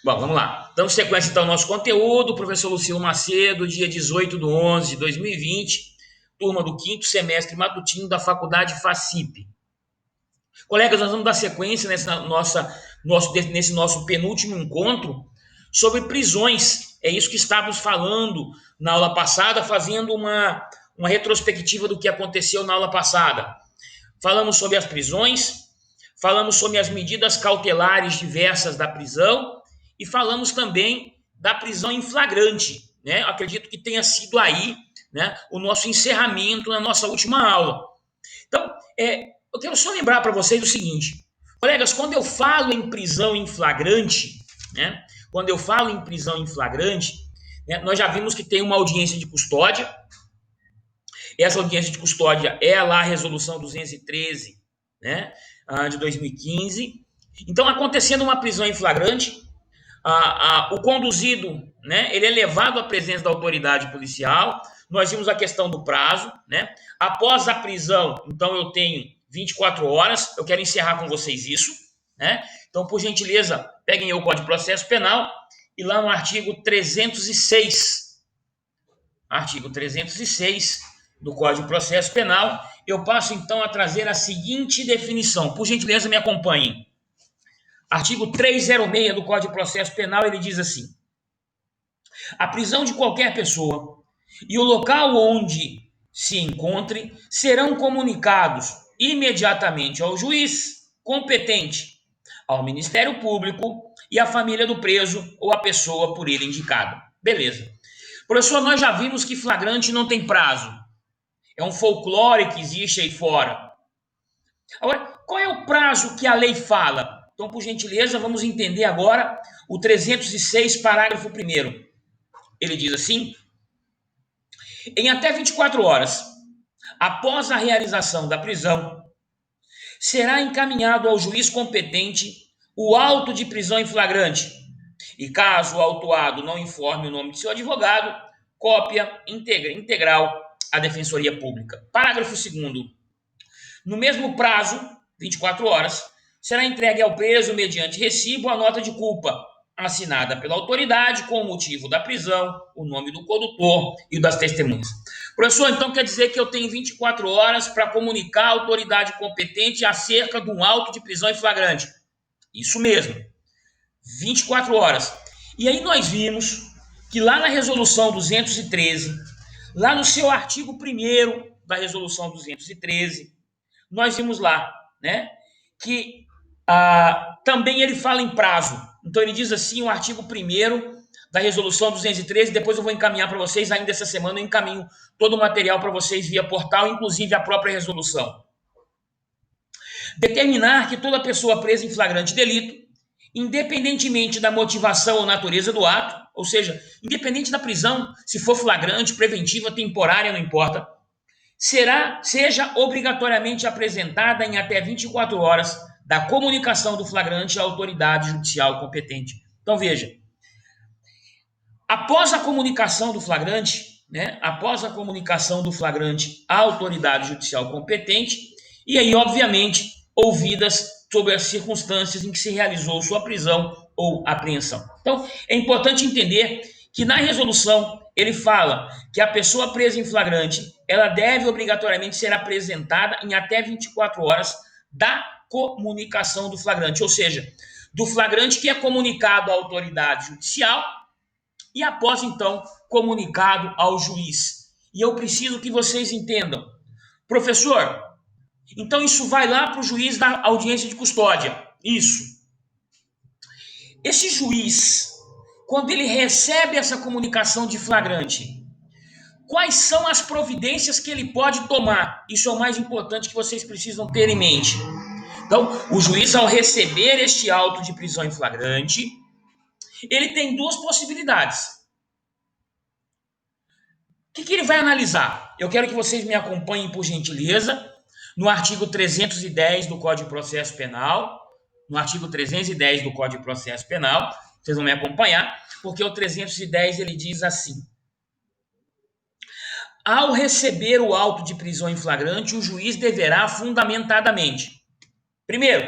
Bom, vamos lá. Damos sequência então ao nosso conteúdo. Professor Lucilo Macedo, dia 18/11/2020, turma do quinto semestre matutino da Faculdade FACIP. Colegas, nós vamos dar sequência nesse nosso penúltimo encontro sobre prisões. É isso que estávamos falando na aula passada, fazendo uma retrospectiva do que aconteceu na aula passada. Falamos sobre as prisões, falamos sobre as medidas cautelares diversas da prisão e falamos também da prisão em flagrante, né? Acredito que tenha sido aí, né, o nosso encerramento na nossa última aula. Então, eu quero só lembrar para vocês o seguinte, colegas, quando eu falo em prisão em flagrante, né, quando eu falo em prisão em flagrante, né, nós já vimos que tem uma audiência de custódia. Essa audiência de custódia é lá a resolução 213, né, de 2015. Então, acontecendo uma prisão em flagrante, o conduzido, né, ele é levado à presença da autoridade policial. Nós vimos a questão do prazo, né? Após a prisão, então eu tenho 24 horas. Eu quero encerrar com vocês isso, né? Então, por gentileza, peguem aí o Código de Processo Penal e lá no artigo 306 do Código de Processo Penal, eu passo então a trazer a seguinte definição. Por gentileza, me acompanhem. Artigo 306 do Código de Processo Penal, ele diz assim: a prisão de qualquer pessoa e o local onde se encontre serão comunicados imediatamente ao juiz competente, ao Ministério Público e à família do preso ou à pessoa por ele indicada. Beleza. Professor, nós já vimos que flagrante não tem prazo. É um folclore que existe aí fora. Agora, qual é o prazo que a lei fala? Então, por gentileza, vamos entender agora o 306, parágrafo 1º. Ele diz assim: em até 24 horas após a realização da prisão, será encaminhado ao juiz competente o auto de prisão em flagrante. E caso o autuado não informe o nome de seu advogado, cópia integral à Defensoria Pública. Parágrafo 2º. No mesmo prazo, 24 horas, será entregue ao preso, mediante recibo, a nota de culpa, assinada pela autoridade com o motivo da prisão, o nome do condutor e o das testemunhas. Professor, então quer dizer que eu tenho 24 horas para comunicar à autoridade competente acerca de um auto de prisão em flagrante. Isso mesmo, 24 horas. E aí nós vimos que lá na resolução 213, lá no seu artigo 1º da resolução 213, nós vimos lá, né, que também ele fala em prazo. Então ele diz assim, o artigo 1º da resolução 213, depois eu vou encaminhar para vocês, ainda essa semana eu encaminho todo o material para vocês via portal, inclusive a própria resolução. Determinar que toda pessoa presa em flagrante delito, independentemente da motivação ou natureza do ato, ou seja, independente da prisão, se for flagrante, preventiva, temporária, não importa, seja obrigatoriamente apresentada em até 24 horas da comunicação do flagrante à autoridade judicial competente. Então, veja, após a comunicação do flagrante, né, após a comunicação do flagrante à autoridade judicial competente, e aí, obviamente, ouvidas sobre as circunstâncias em que se realizou sua prisão ou apreensão. Então, é importante entender que na resolução ele fala que a pessoa presa em flagrante, ela deve obrigatoriamente ser apresentada em até 24 horas da comunicação do flagrante, ou seja, do flagrante que é comunicado à autoridade judicial e após, então, comunicado ao juiz. E eu preciso que vocês entendam. Professor, então isso vai lá para o juiz da audiência de custódia. Isso. Esse juiz, quando ele recebe essa comunicação de flagrante, quais são as providências que ele pode tomar? Isso é o mais importante que vocês precisam ter em mente. Então, o juiz, ao receber este auto de prisão em flagrante, ele tem duas possibilidades. O que ele vai analisar? Eu quero que vocês me acompanhem, por gentileza, no artigo 310 do Código de Processo Penal. No artigo 310 do Código de Processo Penal, vocês vão me acompanhar, porque o 310 ele diz assim: ao receber o auto de prisão em flagrante, o juiz deverá fundamentadamente, primeiro,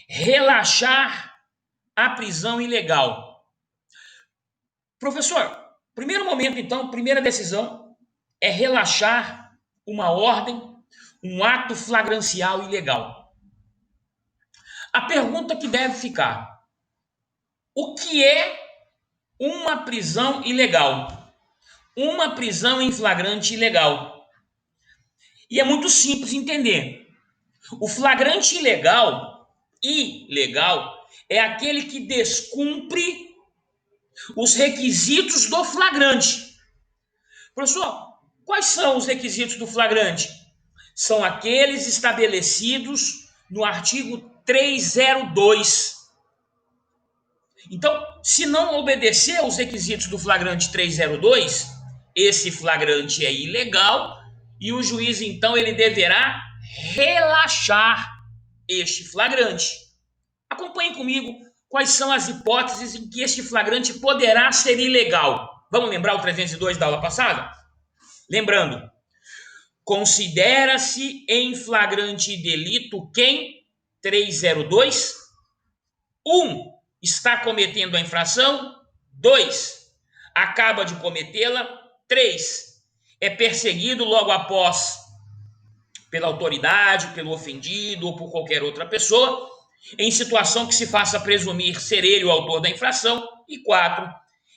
relaxar a prisão ilegal. Professor, primeiro momento, então, primeira decisão é relaxar uma ordem, um ato flagrancial ilegal. A pergunta que deve ficar: o que é uma prisão ilegal? Uma prisão em flagrante ilegal. E é muito simples entender. O flagrante ilegal é aquele que descumpre os requisitos do flagrante. Professor, quais são os requisitos do flagrante? São aqueles estabelecidos no artigo 302. Então, se não obedecer aos requisitos do flagrante 302, esse flagrante é ilegal e o juiz, então, ele deverá relaxar este flagrante. Acompanhe comigo quais são as hipóteses em que este flagrante poderá ser ilegal. Vamos lembrar o 302 da aula passada? Lembrando, considera-se em flagrante delito quem? 302. 1. Está cometendo a infração. 2. Acaba de cometê-la. 3. É perseguido logo após pela autoridade, pelo ofendido ou por qualquer outra pessoa, em situação que se faça presumir ser ele o autor da infração. E 4.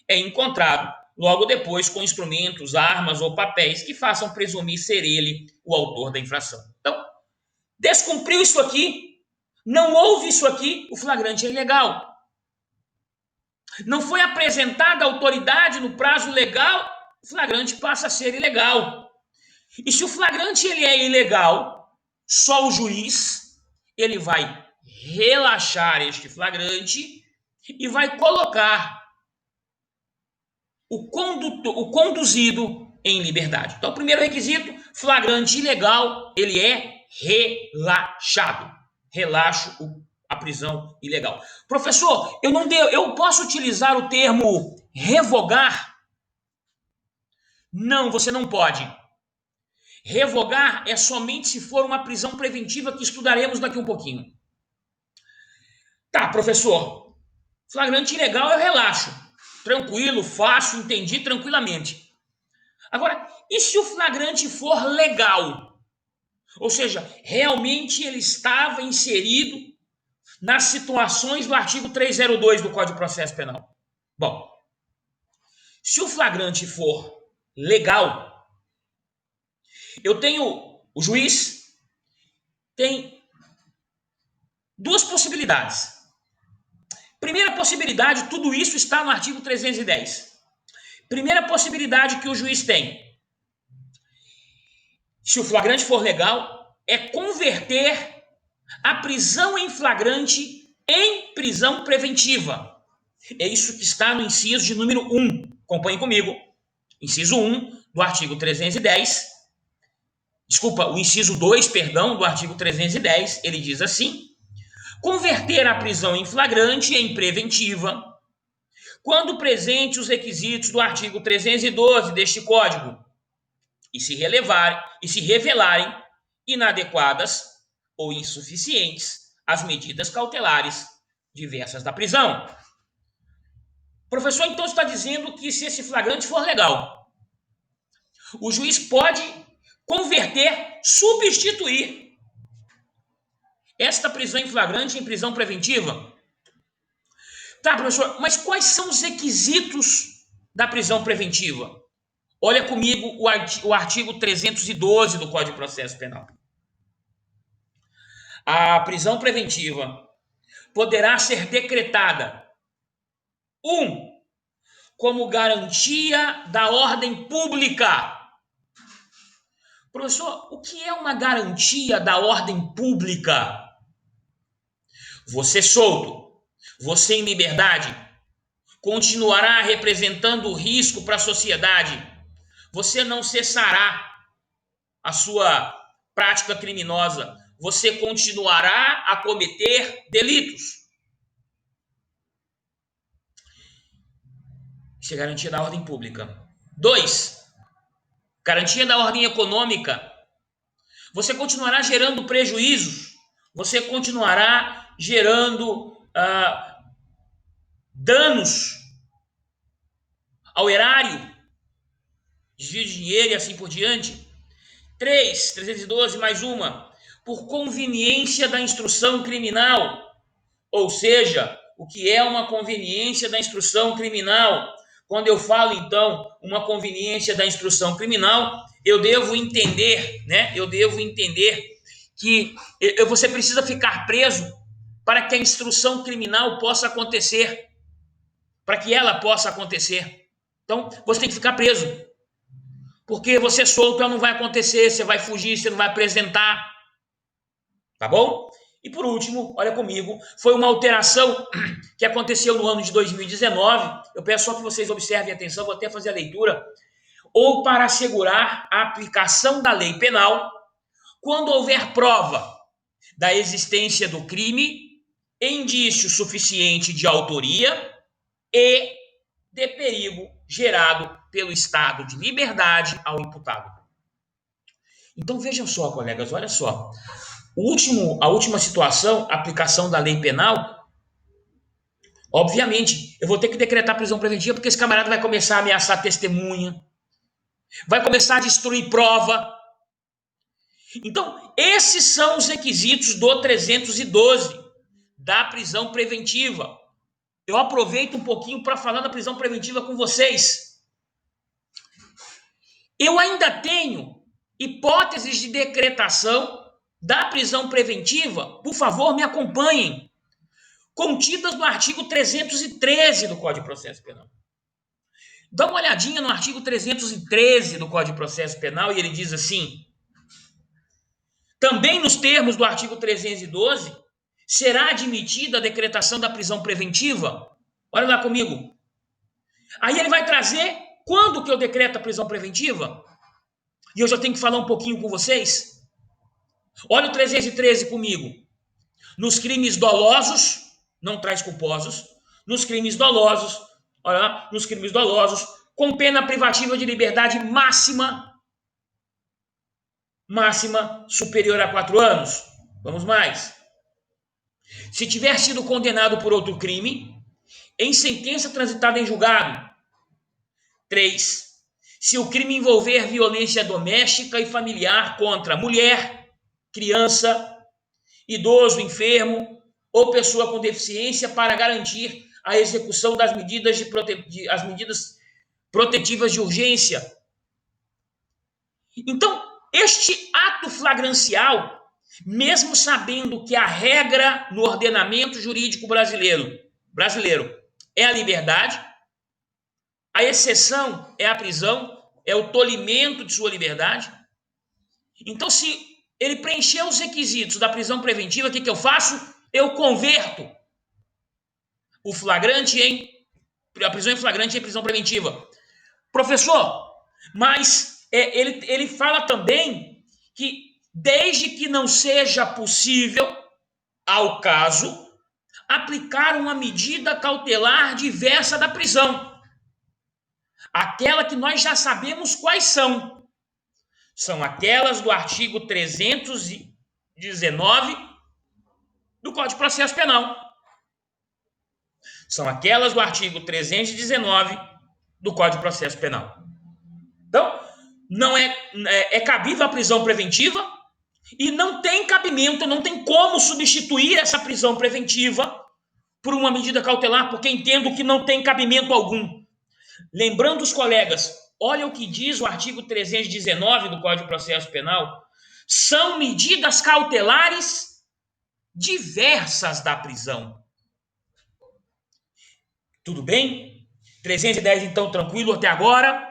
É encontrado logo depois com instrumentos, armas ou papéis que façam presumir ser ele o autor da infração. Então, descumpriu isso aqui, não houve isso aqui, o flagrante é ilegal. Não foi apresentada a autoridade no prazo legal, o flagrante passa a ser ilegal. E se o flagrante ele é ilegal, só o juiz ele vai relaxar este flagrante e vai colocar o conduzido em liberdade. Então, o primeiro requisito, flagrante ilegal, ele é relaxado. Relaxo a prisão ilegal. Professor, eu posso utilizar o termo revogar? Não, você não pode. Revogar é somente se for uma prisão preventiva que estudaremos daqui um pouquinho. Tá, professor. Flagrante ilegal eu relaxo. Tranquilo, fácil, entendi tranquilamente. Agora, e se o flagrante for legal? Ou seja, realmente ele estava inserido nas situações do artigo 302 do Código de Processo Penal. Bom, se o flagrante for legal, o juiz tem duas possibilidades. Primeira possibilidade, tudo isso está no artigo 310. Primeira possibilidade que o juiz tem, se o flagrante for legal, é converter a prisão em flagrante em prisão preventiva. É isso que está no inciso de número 1. Acompanhe comigo. Inciso 1 do artigo 310. Desculpa, o inciso 2, do artigo 310, ele diz assim: converter a prisão em flagrante em preventiva, quando presente os requisitos do artigo 312 deste Código e se revelarem inadequadas ou insuficientes as medidas cautelares diversas da prisão. Professor, então está dizendo que se esse flagrante for legal, o juiz pode converter, substituir esta prisão em flagrante em prisão preventiva? Tá, professor, mas quais são os requisitos da prisão preventiva? Olha comigo o artigo 312 do Código de Processo Penal. A prisão preventiva poderá ser decretada: 1. Como garantia da ordem pública. Professor, o que é uma garantia da ordem pública? Você solto, você em liberdade, continuará representando o risco para a sociedade. Você não cessará a sua prática criminosa. Você continuará a cometer delitos. Isso é garantia da ordem pública. 2. Garantia da ordem econômica. Você continuará gerando prejuízos. Você continuará gerando danos ao erário, desvio de dinheiro e assim por diante. 312 mais uma, por conveniência da instrução criminal. Ou seja, o que é uma conveniência da instrução criminal? Quando eu falo, então, uma conveniência da instrução criminal, eu devo entender, né? Eu devo entender que você precisa ficar preso para que a instrução criminal possa acontecer, para que ela possa acontecer. Então, você tem que ficar preso, porque você solto ela não vai acontecer, você vai fugir, você não vai apresentar, tá bom? E por último, olha comigo, foi uma alteração que aconteceu no ano de 2019, eu peço só que vocês observem atenção, vou até fazer a leitura, ou para assegurar a aplicação da lei penal, quando houver prova da existência do crime, indício suficiente de autoria e de perigo gerado pelo estado de liberdade ao imputado. Então vejam só, colegas, olha só. A última situação, aplicação da lei penal, obviamente, eu vou ter que decretar prisão preventiva porque esse camarada vai começar a ameaçar testemunha, vai começar a destruir prova. Então, esses são os requisitos do 312 da prisão preventiva. Eu aproveito um pouquinho para falar da prisão preventiva com vocês. Eu ainda tenho hipóteses de decretação da prisão preventiva, por favor, me acompanhem, contidas no artigo 313 do Código de Processo Penal. Dá uma olhadinha no artigo 313 do Código de Processo Penal e ele diz assim: também nos termos do artigo 312, será admitida a decretação da prisão preventiva? Olha lá comigo. Aí ele vai trazer quando que eu decreto a prisão preventiva? E eu já tenho que falar um pouquinho com vocês. Olha o 313 comigo. Nos crimes dolosos, não traz culposos, nos crimes dolosos, olha lá, nos crimes dolosos, com pena privativa de liberdade máxima superior a 4 anos. Vamos mais. Se tiver sido condenado por outro crime, em sentença transitada em julgado. 3. Se o crime envolver violência doméstica e familiar contra mulher, criança, idoso, enfermo ou pessoa com deficiência para garantir a execução das medidas, as medidas protetivas de urgência. Então, este ato flagrancial, mesmo sabendo que a regra no ordenamento jurídico brasileiro é a liberdade, a exceção é a prisão, é o tolimento de sua liberdade. Então, se ele preencher os requisitos da prisão preventiva, o que eu faço? Eu converto o flagrante a prisão em flagrante em prisão preventiva. Professor, mas ele fala também que desde que não seja possível, ao caso, aplicar uma medida cautelar diversa da prisão. Aquela que nós já sabemos quais são. São aquelas do artigo 319 do Código de Processo Penal. São aquelas do artigo 319 do Código de Processo Penal. Então, não é cabível a prisão preventiva e não tem cabimento, não tem como substituir essa prisão preventiva por uma medida cautelar, porque entendo que não tem cabimento algum. Lembrando os colegas, olha o que diz o artigo 319 do Código de Processo Penal, são medidas cautelares diversas da prisão. Tudo bem? 310, então, tranquilo até agora.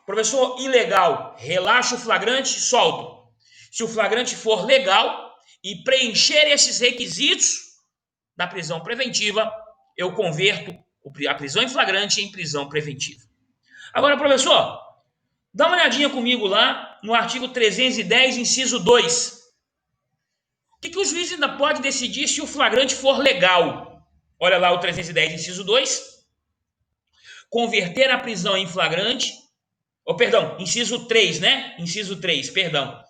Professor, ilegal, relaxa o flagrante, solto. Se o flagrante for legal e preencher esses requisitos da prisão preventiva, eu converto a prisão em flagrante em prisão preventiva. Agora, professor, dá uma olhadinha comigo lá no artigo 310, inciso 2. O que o juiz ainda pode decidir se o flagrante for legal? Olha lá o 310, inciso 2. Converter a prisão em flagrante, inciso 3, né? Inciso 3, perdão.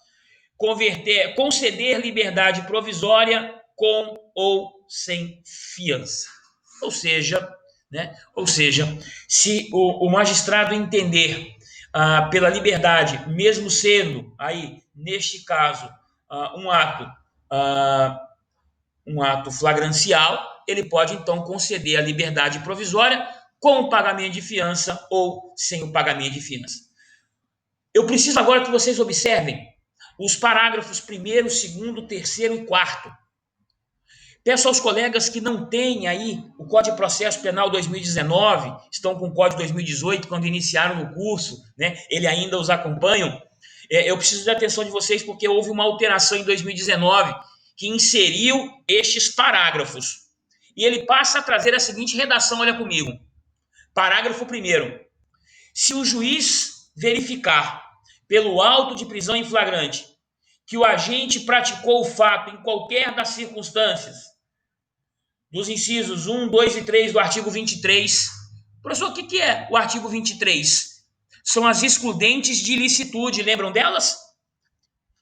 Conceder liberdade provisória com ou sem fiança. Ou seja, né? Ou seja, se o magistrado entender pela liberdade, mesmo sendo aí, neste caso, um ato flagrancial, ele pode então conceder a liberdade provisória com o pagamento de fiança ou sem o pagamento de fiança. Eu preciso agora que vocês observem os parágrafos 1º, 2º, 3º e 4º. Peço aos colegas que não têm aí o Código de Processo Penal 2019, estão com o Código 2018, quando iniciaram no curso, né? Ele ainda os acompanham. Eu preciso da atenção de vocês porque houve uma alteração em 2019 que inseriu estes parágrafos. E ele passa a trazer a seguinte redação, olha comigo. Parágrafo 1º. Se o juiz verificar pelo auto de prisão em flagrante que o agente praticou o fato em qualquer das circunstâncias dos incisos 1, 2 e 3 do artigo 23. Professor, o que é o artigo 23? São as excludentes de ilicitude, lembram delas?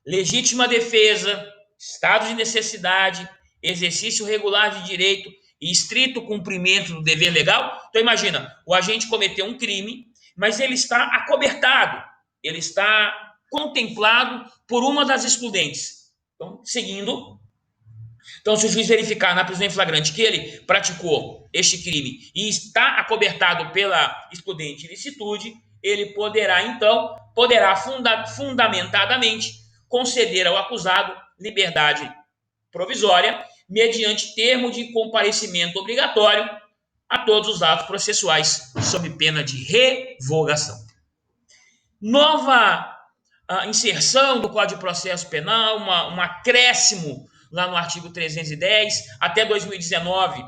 Legítima defesa, estado de necessidade, exercício regular de direito e estrito cumprimento do dever legal. Então imagina, o agente cometeu um crime, mas ele está acobertado, ele está contemplado por uma das excludentes. Então, seguindo. Então, se o juiz verificar na prisão em flagrante que ele praticou este crime e está acobertado pela excludente ilicitude, ele poderá fundamentadamente conceder ao acusado liberdade provisória mediante termo de comparecimento obrigatório a todos os atos processuais sob pena de revogação. Nova inserção do Código de Processo Penal, um acréscimo lá no artigo 310, até 2019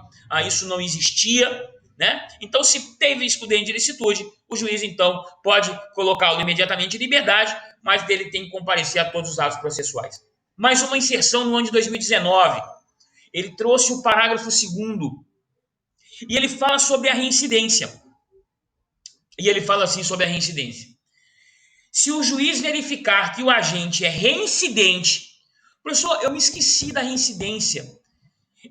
isso não existia, né? Então, se teve excludente de ilicitude, o juiz, então, pode colocá-lo imediatamente em liberdade, mas dele tem que comparecer a todos os atos processuais. Mais uma inserção no ano de 2019. Ele trouxe o parágrafo 2º, e ele fala sobre a reincidência. E ele fala assim sobre a reincidência. Se o juiz verificar que o agente é reincidente. Professor, eu me esqueci da reincidência.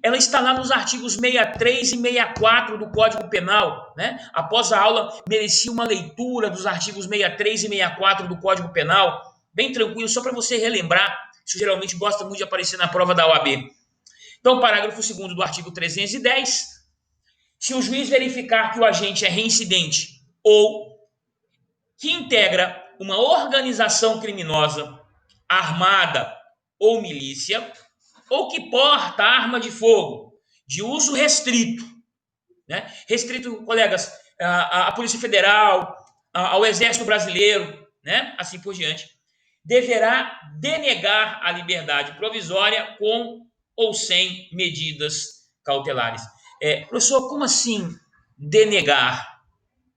Ela está lá nos artigos 63 e 64 do Código Penal, né? Após a aula, merecia uma leitura dos artigos 63 e 64 do Código Penal, bem tranquilo, só para você relembrar. Isso geralmente gosta muito de aparecer na prova da OAB. Então, parágrafo 2º do artigo 310. Se o juiz verificar que o agente é reincidente ou que integra uma organização criminosa, armada ou milícia, ou que porta arma de fogo de uso restrito, né? Restrito, colegas, à Polícia Federal, ao Exército Brasileiro, né? Assim por diante, deverá denegar a liberdade provisória com ou sem medidas cautelares. Professor, como assim denegar?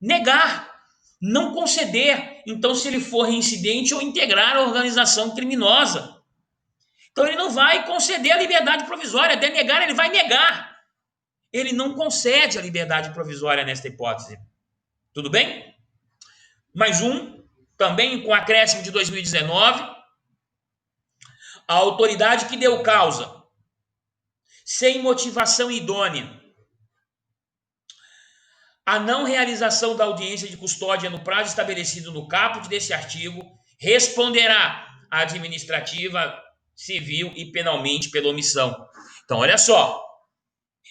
Negar, não conceder. Então, se ele for reincidente ou integrar a organização criminosa, então ele não vai conceder a liberdade provisória. Denegar, ele vai negar. Ele não concede a liberdade provisória nesta hipótese. Tudo bem? Mais um, também com acréscimo de 2019. A autoridade que deu causa, sem motivação idônea, a não realização da audiência de custódia no prazo estabelecido no caput desse artigo, responderá administrativa, civil e penalmente pela omissão. Então, olha só,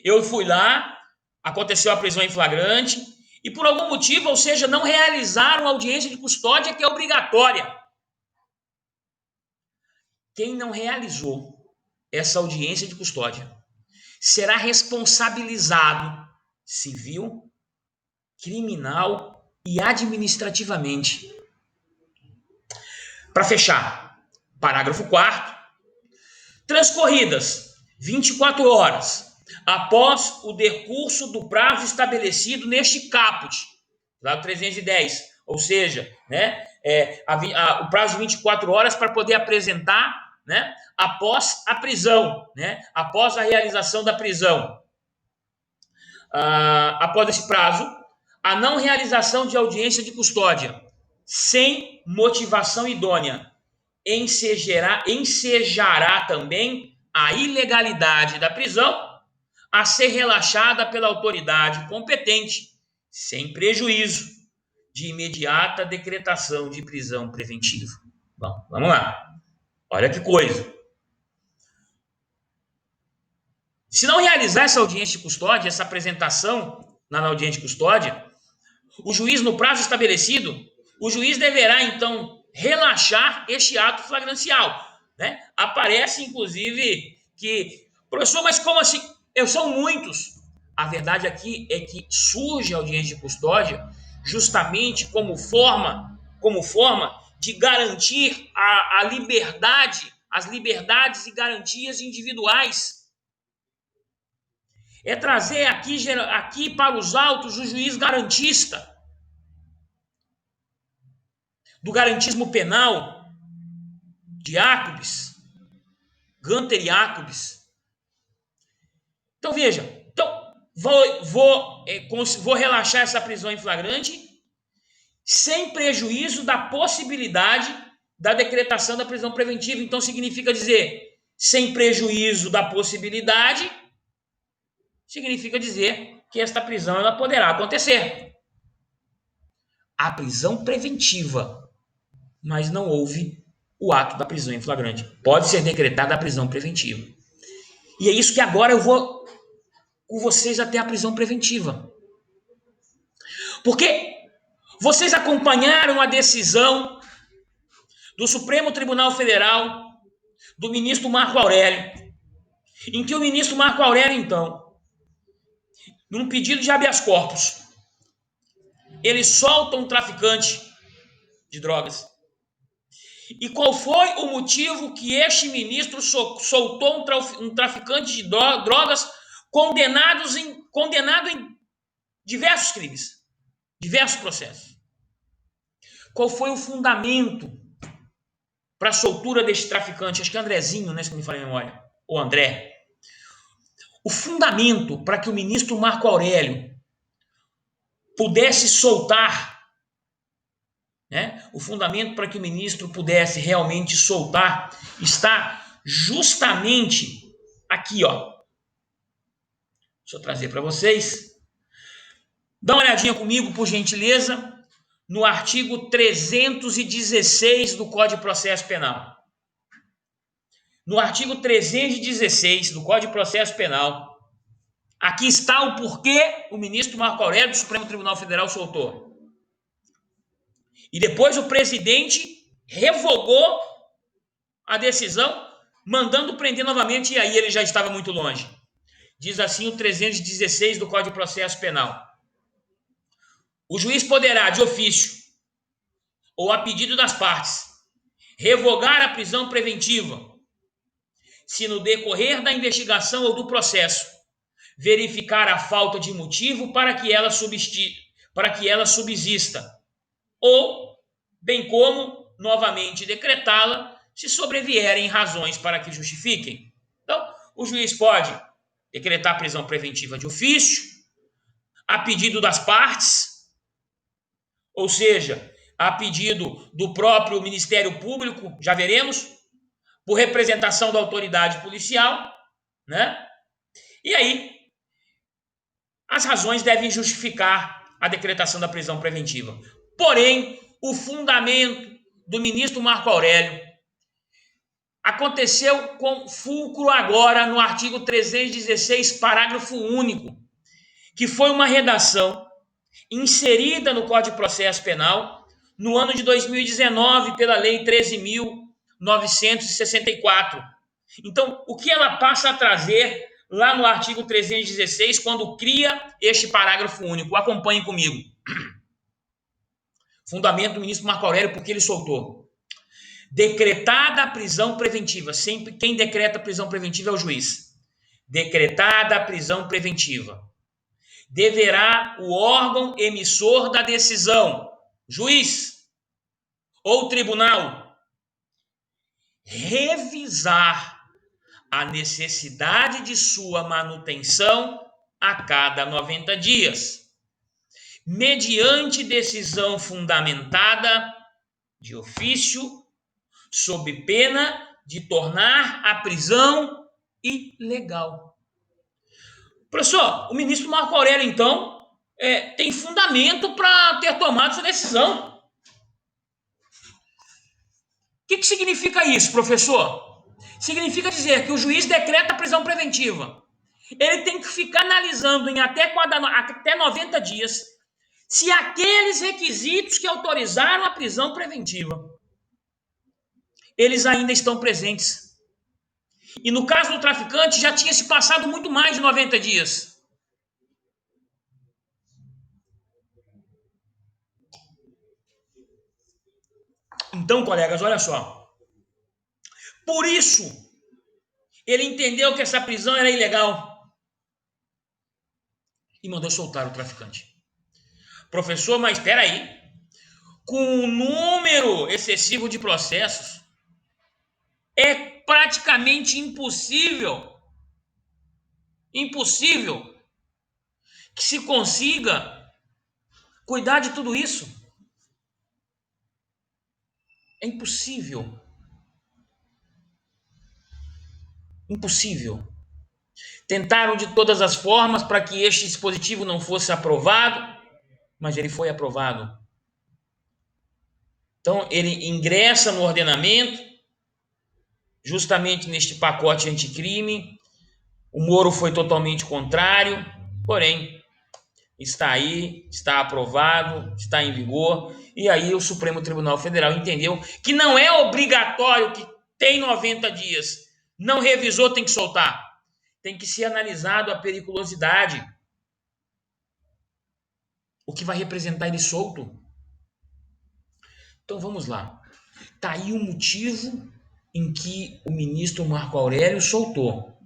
eu fui lá, aconteceu a prisão em flagrante e por algum motivo, ou seja, não realizaram a audiência de custódia que é obrigatória. Quem não realizou essa audiência de custódia será responsabilizado civil, criminal e administrativamente. Para fechar, parágrafo 4º. Transcorridas 24 horas após o decurso do prazo estabelecido neste caput, lá do 310, ou seja, né, o prazo de 24 horas para poder apresentar, né, após a prisão, né, após a realização da prisão. Após esse prazo, a não realização de audiência de custódia sem motivação idônea ensejará também a ilegalidade da prisão, a ser relaxada pela autoridade competente, sem prejuízo de imediata decretação de prisão preventiva. Bom, vamos lá. Olha que coisa. Se não realizar essa audiência de custódia, essa apresentação na audiência de custódia, o juiz, no prazo estabelecido, o juiz deverá, então, relaxar este ato flagrancial. Né? Aparece, inclusive, que, professor, mas como assim? São muitos. A verdade aqui é que surge a audiência de custódia justamente como forma de garantir a liberdade, as liberdades e garantias individuais. É trazer aqui para os autos o juiz garantista, do garantismo penal de Jacobs, Gunter e Jacobs. Então, veja, vou relaxar essa prisão em flagrante sem prejuízo da possibilidade da decretação da prisão preventiva. Então, significa dizer, sem prejuízo da possibilidade, significa dizer que esta prisão ela poderá acontecer. A prisão preventiva, mas não houve o ato da prisão em flagrante. Pode ser decretada a prisão preventiva. E é isso que agora eu vou com vocês até a prisão preventiva. Porque vocês acompanharam a decisão do Supremo Tribunal Federal, do ministro Marco Aurélio, em que o ministro Marco Aurélio, então, num pedido de habeas corpus, ele solta um traficante de drogas. E qual foi o motivo que este ministro soltou um traficante de drogas condenado em diversos crimes, diversos processos? Qual foi o fundamento para a soltura deste traficante? Acho que é Andrezinho, né, se me fala a memória, ou André. O fundamento para que o ministro Marco Aurélio pudesse soltar, né? O fundamento para que o ministro pudesse realmente soltar está justamente aqui, ó. Deixa eu trazer para vocês. Dá uma olhadinha comigo, por gentileza, no artigo 316 do Código de Processo Penal. No artigo 316 do Código de Processo Penal, aqui está o porquê o ministro Marco Aurélio do Supremo Tribunal Federal soltou. E depois o presidente revogou a decisão, mandando prender novamente, e aí ele já estava muito longe. Diz assim o 316 do Código de Processo Penal. O juiz poderá, de ofício ou a pedido das partes, revogar a prisão preventiva, se no decorrer da investigação ou do processo verificar a falta de motivo para que ela subsista, ou, bem como, novamente decretá-la, se sobrevierem razões para que justifiquem. Então, o juiz pode decretar prisão preventiva de ofício, a pedido das partes, ou seja, a pedido do próprio Ministério Público, já veremos, por representação da autoridade policial, né? E aí, as razões devem justificar a decretação da prisão preventiva. Porém, o fundamento do ministro Marco Aurélio aconteceu com fulcro agora no artigo 316, parágrafo único, que foi uma redação inserida no Código de Processo Penal no ano de 2019 pela Lei 13.964. Então, o que ela passa a trazer lá no artigo 316, quando cria este parágrafo único? Acompanhem comigo. Fundamento do ministro Marco Aurélio, porque ele soltou. Decretada a prisão preventiva. Sempre quem decreta a prisão preventiva é o juiz. Decretada a prisão preventiva. Deverá o órgão emissor da decisão, juiz ou tribunal, revisar a necessidade de sua manutenção a cada 90 dias, mediante decisão fundamentada de ofício, sob pena de tornar a prisão ilegal. Professor, o ministro Marco Aurélio, então, tem fundamento para ter tomado essa decisão. O que significa isso, professor? Significa dizer que o juiz decreta a prisão preventiva. Ele tem que ficar analisando em até 90 dias se aqueles requisitos que autorizaram a prisão preventiva, eles ainda estão presentes. E no caso do traficante, já tinha se passado muito mais de 90 dias. Então, colegas, olha só. Por isso, ele entendeu que essa prisão era ilegal e mandou soltar o traficante. Professor, mas espera aí. Com um número excessivo de processos, é praticamente impossível que se consiga cuidar de tudo isso. É impossível. Impossível. Tentaram de todas as formas para que este dispositivo não fosse aprovado, mas ele foi aprovado. Então, ele ingressa no ordenamento, justamente neste pacote anticrime. O Moro foi totalmente contrário, porém, está aí, está aprovado, está em vigor. E aí o Supremo Tribunal Federal entendeu que não é obrigatório que tem 90 dias. Não revisou, tem que soltar. Tem que ser analisado a periculosidade. O que vai representar ele solto. Então vamos lá. Está aí o motivo em que o ministro Marco Aurélio soltou.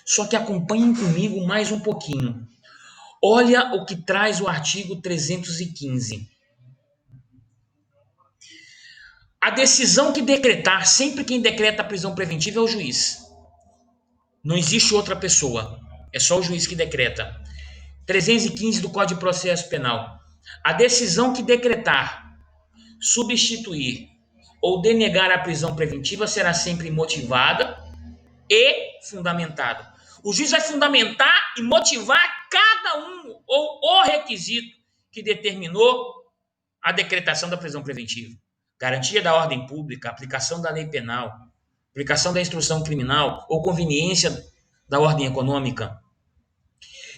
Só que acompanhem comigo mais um pouquinho. Olha o que traz o artigo 315. A decisão que decretar, sempre quem decreta a prisão preventiva é o juiz. Não existe outra pessoa. É só o juiz que decreta. 315 do Código de Processo Penal. A decisão que decretar, substituir ou denegar a prisão preventiva será sempre motivada e fundamentada. O juiz vai fundamentar e motivar cada um ou o requisito que determinou a decretação da prisão preventiva. Garantia da ordem pública, aplicação da lei penal, aplicação da instrução criminal ou conveniência da ordem econômica.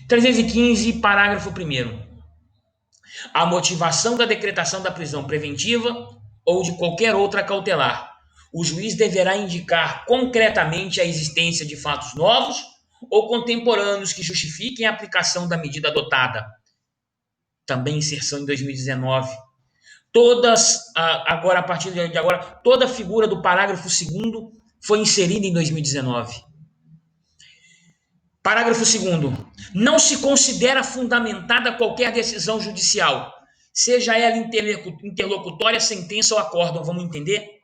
315, parágrafo 1º. A motivação da decretação da prisão preventiva ou de qualquer outra cautelar. O juiz deverá indicar concretamente a existência de fatos novos ou contemporâneos que justifiquem a aplicação da medida adotada. Também inserção em 2019. Agora, a partir de agora, toda a figura do parágrafo 2º foi inserida em 2019. Parágrafo 2º. Não se considera fundamentada qualquer decisão judicial, seja ela interlocutória, sentença ou acórdão. Vamos entender?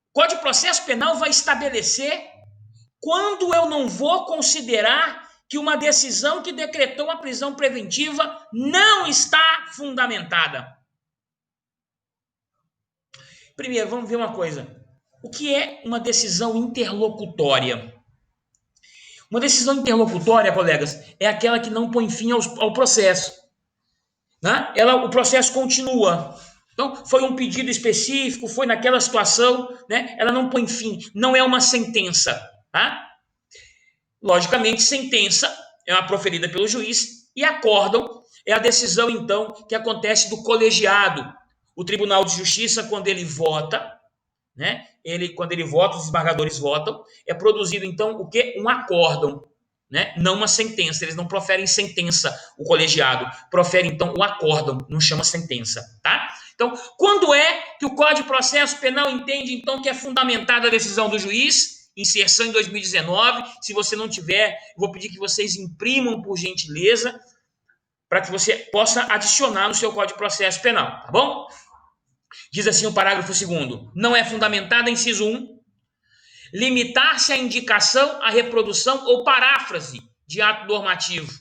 O Código de Processo Penal vai estabelecer quando eu não vou considerar que uma decisão que decretou a prisão preventiva não está fundamentada. Primeiro, vamos ver uma coisa. O que é uma decisão interlocutória? Uma decisão interlocutória, colegas, é aquela que não põe fim ao processo. Né? O processo continua. Então, foi um pedido específico, foi naquela situação, né? Ela não põe fim, não é uma sentença. Tá? Logicamente, sentença é uma proferida pelo juiz e acórdão é a decisão, então, que acontece do colegiado. O Tribunal de Justiça, quando ele vota, né? Quando ele vota, os desembargadores votam, é produzido, então, o quê? Um acórdão, né? Não uma sentença. Eles não proferem sentença, o colegiado. Profere, então, o acórdão, não chama sentença, tá? Então, quando é que o Código de Processo Penal entende, então, que é fundamentada a decisão do juiz? Inserção em 2019. Se você não tiver, vou pedir que vocês imprimam, por gentileza, para que você possa adicionar no seu Código de Processo Penal, tá bom? Diz assim o parágrafo 2º. Não é fundamentada, inciso 1, limitar-se à indicação, à reprodução ou paráfrase de ato normativo,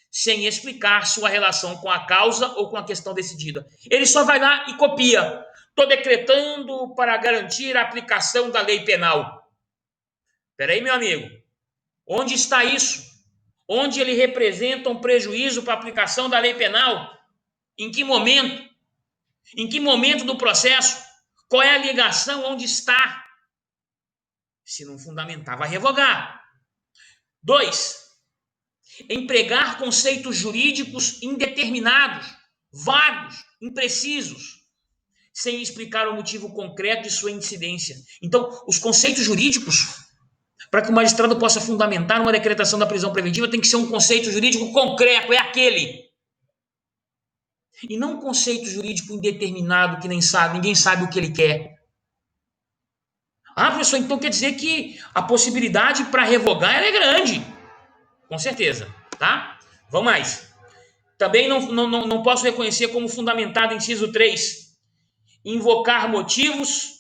sem explicar sua relação com a causa ou com a questão decidida. Ele só vai lá e copia. Estou decretando para garantir a aplicação da lei penal. Espera aí, meu amigo. Onde está isso? onde ele representa um prejuízo para a aplicação da lei penal? Em que momento? Em que momento do processo? Qual é a ligação? Onde está? Se não fundamentar, vai revogar. 2. Empregar conceitos jurídicos indeterminados, vagos, imprecisos, sem explicar o motivo concreto de sua incidência. Então, os conceitos jurídicos, para que o magistrado possa fundamentar uma decretação da prisão preventiva, tem que ser um conceito jurídico concreto, é aquele. E não um conceito jurídico indeterminado que ninguém sabe o que ele quer. Ah, professor, então quer dizer que a possibilidade para revogar ela é grande. Com certeza, tá? Vamos mais. Também não posso reconhecer como fundamentado, inciso 3, invocar motivos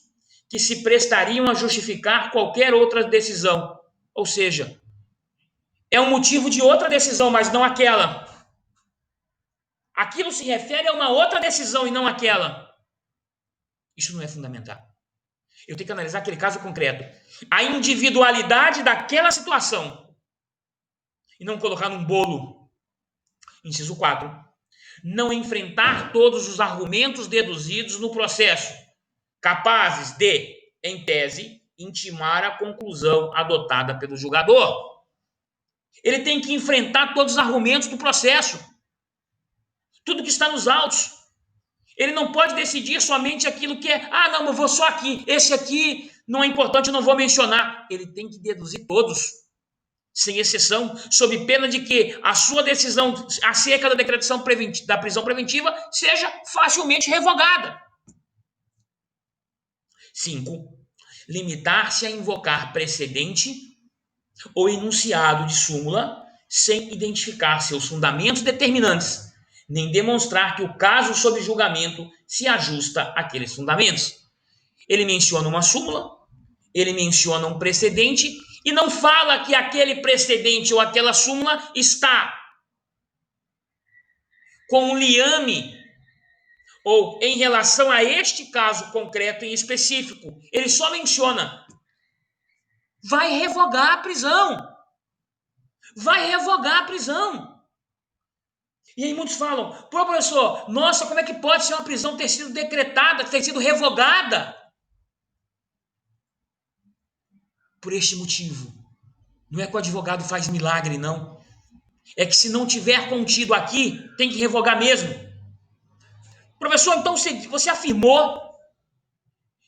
que se prestariam a justificar qualquer outra decisão. Ou seja, é um motivo de outra decisão, mas não aquela. Aquilo se refere a uma outra decisão e não aquela. Isso não é fundamental. Eu tenho que analisar aquele caso concreto. A individualidade daquela situação. E não colocar num bolo. Inciso 4. Não enfrentar todos os argumentos deduzidos no processo, capazes de, em tese, intimar a conclusão adotada pelo julgador. Ele tem que enfrentar todos os argumentos do processo. Tudo que está nos autos. Ele não pode decidir somente aquilo que é, não, eu vou só aqui, esse aqui não é importante, eu não vou mencionar. Ele tem que deduzir todos, sem exceção, sob pena de que a sua decisão acerca da decretação da prisão preventiva seja facilmente revogada. 5. Limitar-se a invocar precedente ou enunciado de súmula sem identificar seus fundamentos determinantes, nem demonstrar que o caso sob julgamento se ajusta àqueles fundamentos. Ele menciona uma súmula, ele menciona um precedente e não fala que aquele precedente ou aquela súmula está com um liame ou em relação a este caso concreto em específico. Ele só menciona. Vai revogar a prisão. Vai revogar a prisão. E aí muitos falam, pô, professor, nossa, como é que pode ser uma prisão ter sido decretada, ter sido revogada? Por este motivo. Não é que o advogado faz milagre, não. É que se não tiver contido aqui, tem que revogar mesmo. Professor, então você afirmou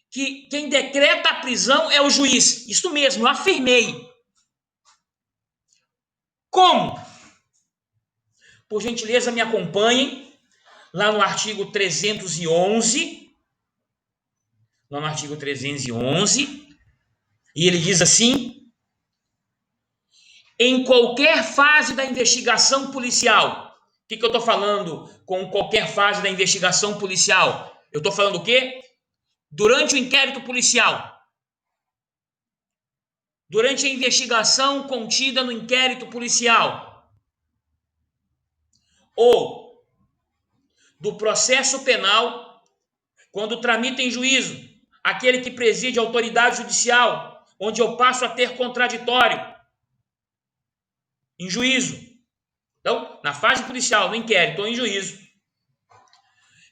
que quem decreta a prisão é o juiz. Isso mesmo, eu afirmei. Como? Por gentileza, me acompanhem lá no artigo 311. Lá no artigo 311. E ele diz assim: em qualquer fase da investigação policial. O que eu estou falando com qualquer fase da investigação policial? Eu estou falando o quê? Durante o inquérito policial. Durante a investigação contida no inquérito policial. Ou do processo penal, quando tramita em juízo, aquele que preside a autoridade judicial, onde eu passo a ter contraditório em juízo. Então, na fase policial, no inquérito ou em juízo,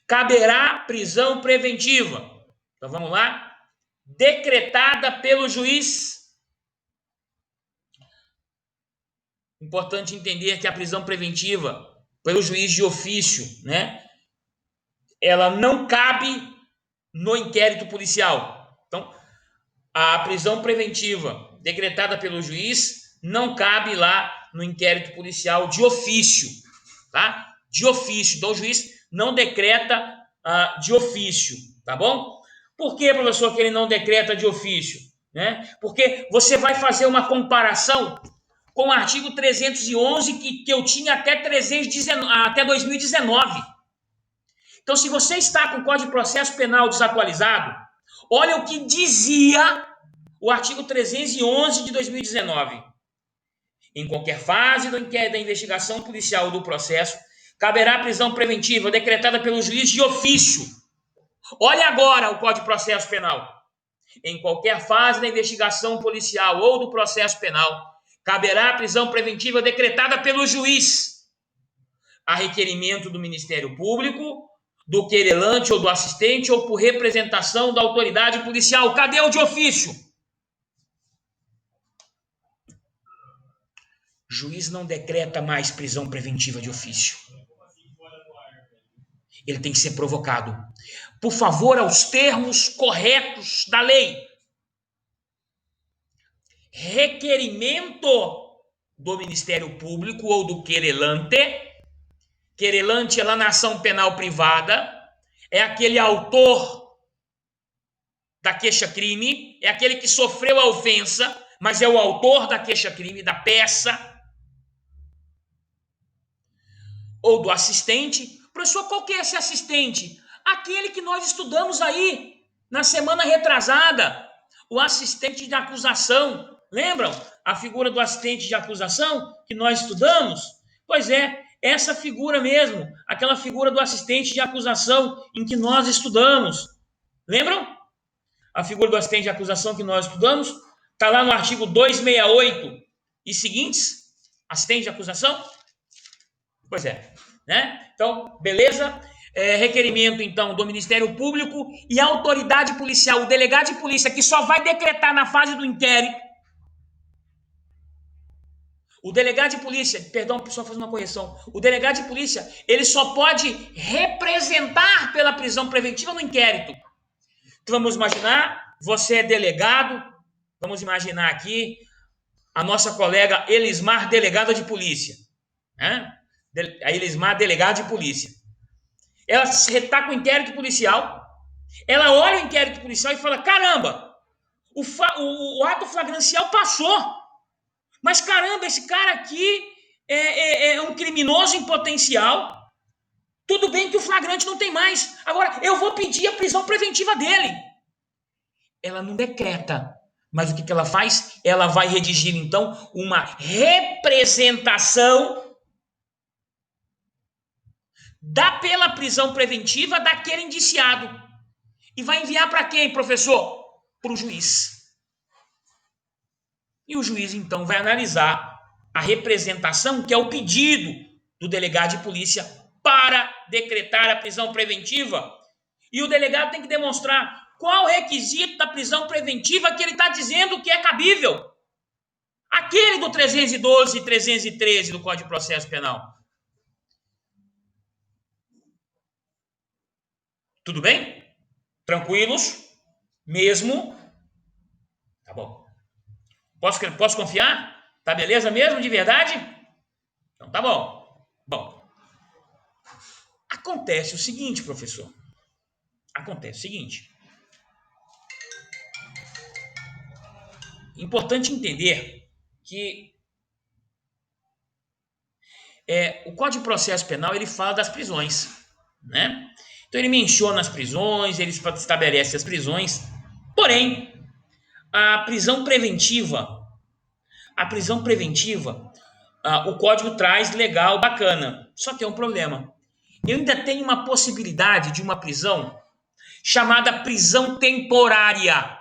caberá prisão preventiva. Então, vamos lá. Decretada pelo juiz. Importante entender que a prisão preventiva pelo juiz de ofício, né? Ela não cabe no inquérito policial. Então, a prisão preventiva decretada pelo juiz não cabe lá no inquérito policial de ofício, tá? De ofício. Então, o juiz não decreta de ofício, tá bom? Por que, professor, que ele não decreta de ofício? Né? Porque você vai fazer uma comparação com o artigo 311 que eu tinha até 2019. Então, se você está com o Código de Processo Penal desatualizado, olha o que dizia o artigo 311 de 2019. Em qualquer fase do inquérito, da investigação policial ou do processo, caberá prisão preventiva decretada pelo juiz de ofício. Olha agora o Código de Processo Penal. Em qualquer fase da investigação policial ou do processo penal, caberá a prisão preventiva decretada pelo juiz, a requerimento do Ministério Público, do querelante ou do assistente, ou por representação da autoridade policial. Cadê o de ofício? Juiz não decreta mais prisão preventiva de ofício. Ele tem que ser provocado. Por favor, aos termos corretos da lei. Requerimento do Ministério Público ou do querelante. Querelante é lá na ação penal privada, é aquele autor da queixa-crime, é aquele que sofreu a ofensa, mas é o autor da queixa-crime, da peça, ou do assistente. Professor, qual que é esse assistente? Aquele que nós estudamos aí na semana retrasada, o assistente de acusação. Lembram a figura do assistente de acusação que nós estudamos? Pois é, essa figura mesmo, aquela figura do assistente de acusação em que nós estudamos. Lembram? A figura do assistente de acusação que nós estudamos está lá no artigo 268 e seguintes, assistente de acusação. Pois é, né? Então, beleza? Requerimento, então, do Ministério Público e a autoridade policial, o delegado de polícia, que só vai decretar na fase do inquérito. O delegado de polícia, perdão, só fazer uma correção. O delegado de polícia, ele só pode representar pela prisão preventiva no inquérito. Então, vamos imaginar, você é delegado, vamos imaginar aqui a nossa colega Elismar, delegada de polícia, né? A Elismar, delegada de polícia. Ela está com o inquérito policial, ela olha o inquérito policial e fala, caramba, o ato flagrancial passou, mas caramba, esse cara aqui é um criminoso em potencial, tudo bem que o flagrante não tem mais, agora eu vou pedir a prisão preventiva dele. Ela não decreta, mas o que ela faz? Ela vai redigir, então, uma representação pela prisão preventiva daquele indiciado. E vai enviar para quem, professor? Para o juiz. E o juiz, então, vai analisar a representação, que é o pedido do delegado de polícia para decretar a prisão preventiva. E o delegado tem que demonstrar qual o requisito da prisão preventiva que ele está dizendo que é cabível. Aquele do 312 e 313 do Código de Processo Penal. Tudo bem? Tranquilos? Mesmo? Tá bom. Posso confiar? Tá beleza mesmo, de verdade? Então tá bom. Bom. Acontece o seguinte, professor. Acontece o seguinte. Importante entender que o Código de Processo Penal, ele fala das prisões, né? Então ele menciona as prisões, ele estabelece as prisões, porém, a prisão preventiva, o Código traz legal, bacana, só que é um problema. Eu ainda tenho uma possibilidade de uma prisão chamada prisão temporária.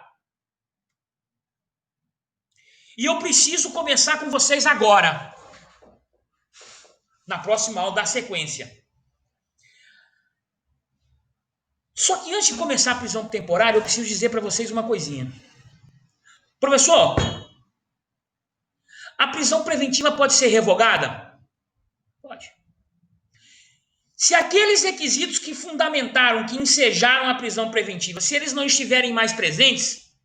E eu preciso começar com vocês agora, na próxima aula da sequência. Só que antes de começar a prisão temporária, eu preciso dizer para vocês uma coisinha. Professor, a prisão preventiva pode ser revogada? Pode. Se aqueles requisitos que fundamentaram, que ensejaram a prisão preventiva, se eles não estiverem mais presentes,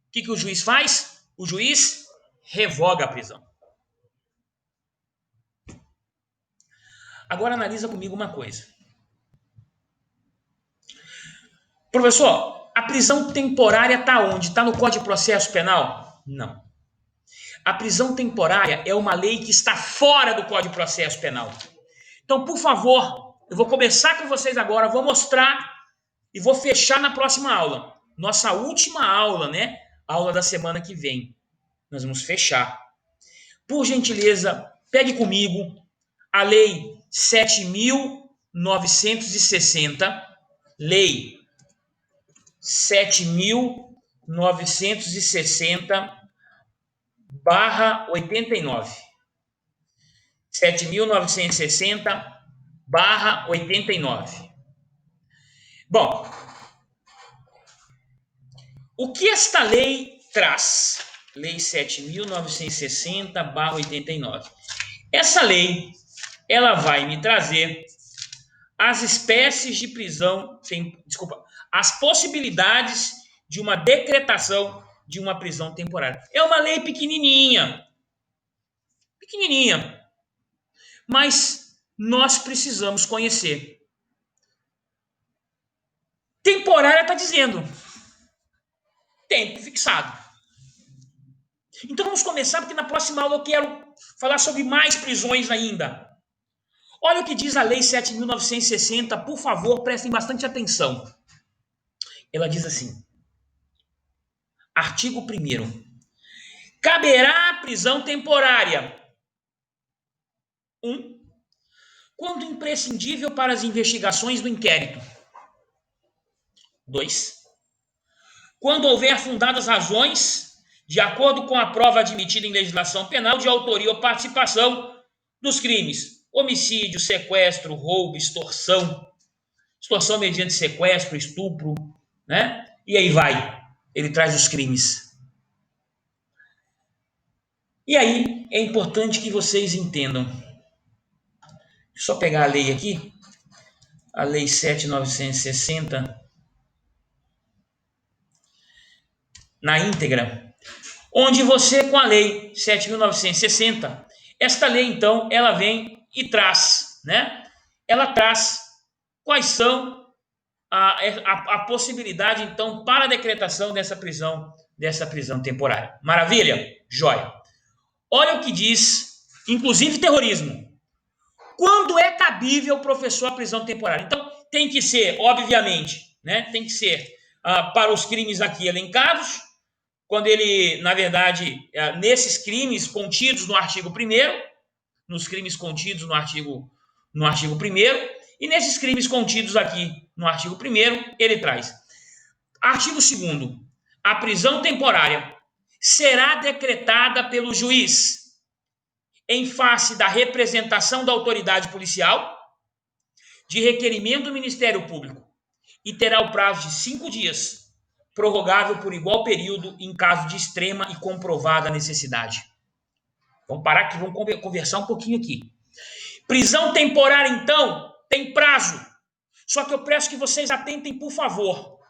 o que o juiz faz? O juiz revoga a prisão. Agora analisa comigo uma coisa. Professor, a prisão temporária está onde? Está no Código de Processo Penal? Não. A prisão temporária é uma lei que está fora do Código de Processo Penal. Então, por favor, eu vou começar com vocês agora, vou mostrar e vou fechar na próxima aula. Nossa última aula, né? Aula da semana que vem. Nós vamos fechar. Por gentileza, pegue comigo a Lei 7.960, Lei 7.960 barra 89. 7.960 barra 89. Bom, o que esta lei traz? Lei 7.960 barra 89. Essa lei, ela vai me trazer as espécies de prisão, as possibilidades de uma decretação de uma prisão temporária. É uma lei pequenininha, mas nós precisamos conhecer. Temporária está dizendo tempo fixado. Então vamos começar, porque na próxima aula eu quero falar sobre mais prisões ainda. Olha o que diz a Lei 7.960, por favor, prestem bastante atenção. Ela diz assim, artigo 1º. Caberá prisão temporária. 1. Quando imprescindível para as investigações do inquérito. 2. Quando houver fundadas razões, de acordo com a prova admitida em legislação penal, de autoria ou participação dos crimes. Homicídio, sequestro, roubo, extorsão mediante sequestro, estupro, né? E aí vai. Ele traz os crimes. E aí é importante que vocês entendam. Deixa eu só pegar a lei aqui. A lei 7.960 na íntegra. Onde você, com a lei 7.960, esta lei, então, ela vem e traz, né? Ela traz quais são a possibilidade, então, para a decretação dessa prisão temporária. Maravilha? Jóia. Olha o que diz, inclusive terrorismo. Quando é cabível, professor, a prisão temporária? Então, tem que ser, obviamente, né? Tem que ser para os crimes aqui elencados, quando ele, na verdade, nesses crimes contidos no artigo 1º, nos crimes contidos no artigo 1º, e nesses crimes contidos aqui no artigo 1º, ele traz. Artigo 2º. A prisão temporária será decretada pelo juiz em face da representação da autoridade policial, de requerimento do Ministério Público, e terá o prazo de 5 dias, prorrogável por igual período em caso de extrema e comprovada necessidade. Vamos parar aqui, vamos conversar um pouquinho aqui. Prisão temporária, então, tem prazo. Só que eu peço que vocês atentem, por favor.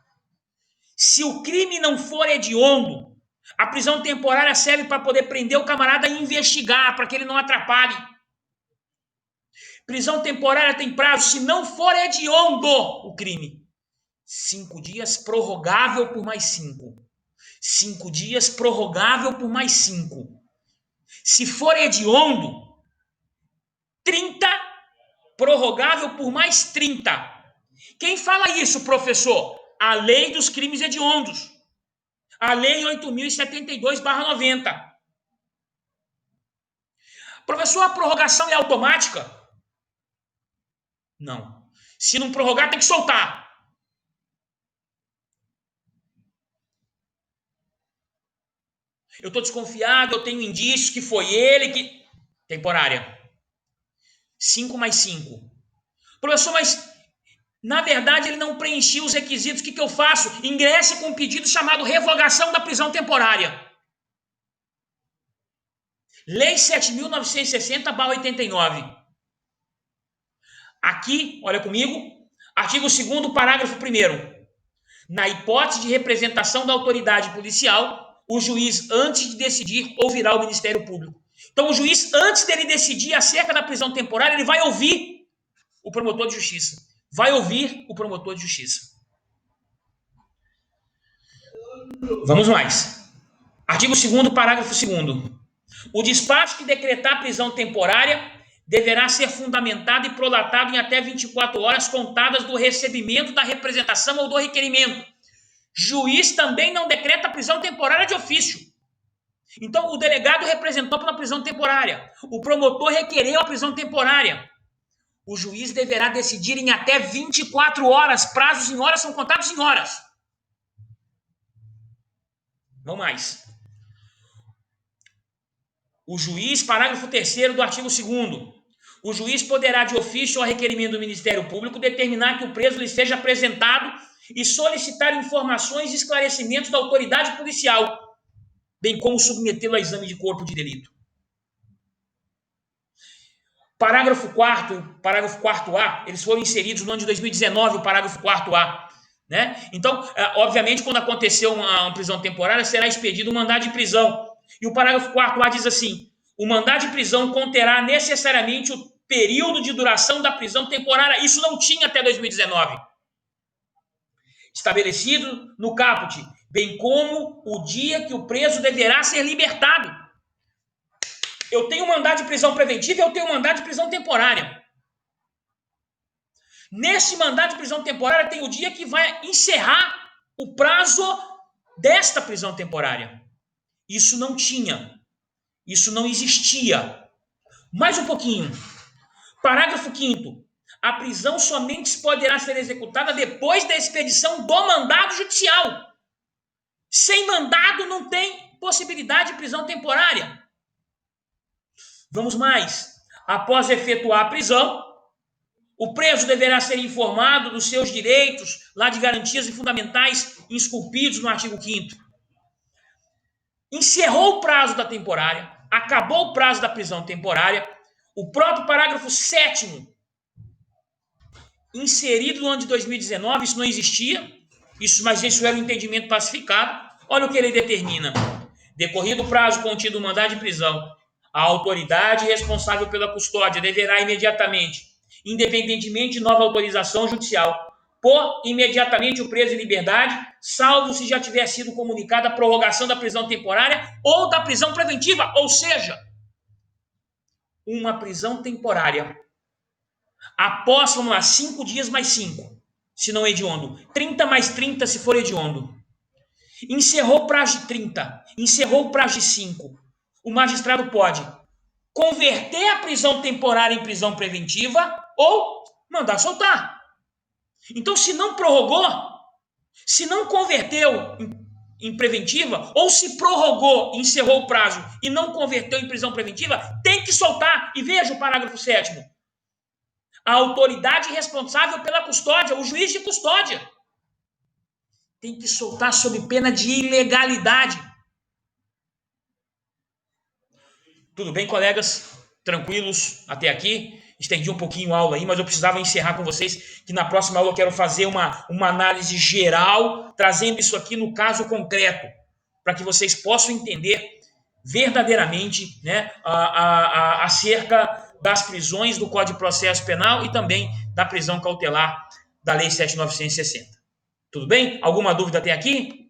Se o crime não for hediondo, a prisão temporária serve para poder prender o camarada e investigar, para que ele não atrapalhe. Prisão temporária tem prazo se não for hediondo o crime. 5 dias, prorrogável por mais 5. 5 dias, prorrogável por mais 5. Se for hediondo, 30, prorrogável por mais 30. Quem fala isso, professor? A lei dos crimes hediondos. A lei 8.072/90. Professor, a prorrogação é automática? Não. Se não prorrogar, tem que soltar. Eu estou desconfiado, eu tenho indícios que foi ele que... Temporária. 5 mais 5. Professor, mas na verdade ele não preencheu os requisitos. O que eu faço? Ingresse com um pedido chamado revogação da prisão temporária. Lei 7.960/89. Aqui, olha comigo, artigo 2º, parágrafo 1º. Na hipótese de representação da autoridade policial, o juiz, antes de decidir, ouvirá o Ministério Público. Então, o juiz, antes dele decidir acerca da prisão temporária, ele vai ouvir o promotor de justiça. Vamos mais. Artigo 2º, parágrafo 2º. O despacho que decretar prisão temporária deverá ser fundamentado e prolatado em até 24 horas contadas do recebimento da representação ou do requerimento. Juiz também não decreta prisão temporária de ofício. Então, o delegado representou pela prisão temporária. O promotor requereu a prisão temporária. O juiz deverá decidir em até 24 horas. Prazos em horas são contados em horas. Vamos mais. O juiz, parágrafo 3º do artigo 2º, o juiz poderá, de ofício ou a requerimento do Ministério Público, determinar que o preso lhe seja apresentado e solicitar informações e esclarecimentos da autoridade policial, bem como submetê-lo a exame de corpo de delito. Parágrafo 4º, parágrafo 4A, eles foram inseridos no ano de 2019, o parágrafo 4A. Né? Então, obviamente, quando aconteceu uma prisão temporária, será expedido um mandado de prisão. E o parágrafo 4A diz assim: o mandado de prisão conterá necessariamente o período de duração da prisão temporária. Isso não tinha até 2019. Estabelecido no caput, bem como o dia que o preso deverá ser libertado. Eu tenho mandado de prisão preventiva e eu tenho mandado de prisão temporária. Nesse mandado de prisão temporária tem o dia que vai encerrar o prazo desta prisão temporária. Isso não tinha. Isso não existia. Mais um pouquinho. Parágrafo 5º. A prisão somente poderá ser executada depois da expedição do mandado judicial. Sem mandado não tem possibilidade de prisão temporária. Vamos mais. Após efetuar a prisão, o preso deverá ser informado dos seus direitos, lá de garantias e fundamentais esculpidos no artigo 5º. Encerrou o prazo da temporária, acabou o prazo da prisão temporária, o próprio parágrafo 7º, inserido no ano de 2019, isso não existia, mas isso era um entendimento pacificado. Olha o que ele determina. Decorrido o prazo contido no mandado de prisão, a autoridade responsável pela custódia deverá imediatamente, independentemente de nova autorização judicial, pôr imediatamente o preso em liberdade, salvo se já tiver sido comunicada a prorrogação da prisão temporária ou da prisão preventiva, ou seja, uma prisão temporária. Após, vamos lá, 5 dias mais 5, se não hediondo, 30 mais 30 se for hediondo. Encerrou o prazo de 30, encerrou o prazo de 5. O magistrado pode converter a prisão temporária em prisão preventiva ou mandar soltar. Então, se não prorrogou, se não converteu em preventiva, ou se prorrogou, encerrou o prazo e não converteu em prisão preventiva, tem que soltar. E veja o parágrafo 7º. A autoridade responsável pela custódia, o juiz de custódia, tem que soltar sob pena de ilegalidade. Tudo bem, colegas? Tranquilos até aqui? Estendi um pouquinho a aula aí, mas eu precisava encerrar com vocês, que na próxima aula eu quero fazer uma análise geral, trazendo isso aqui no caso concreto, para que vocês possam entender verdadeiramente, né, acerca das prisões do Código de Processo Penal e também da prisão cautelar da Lei 7.960. Tudo bem? Alguma dúvida até aqui?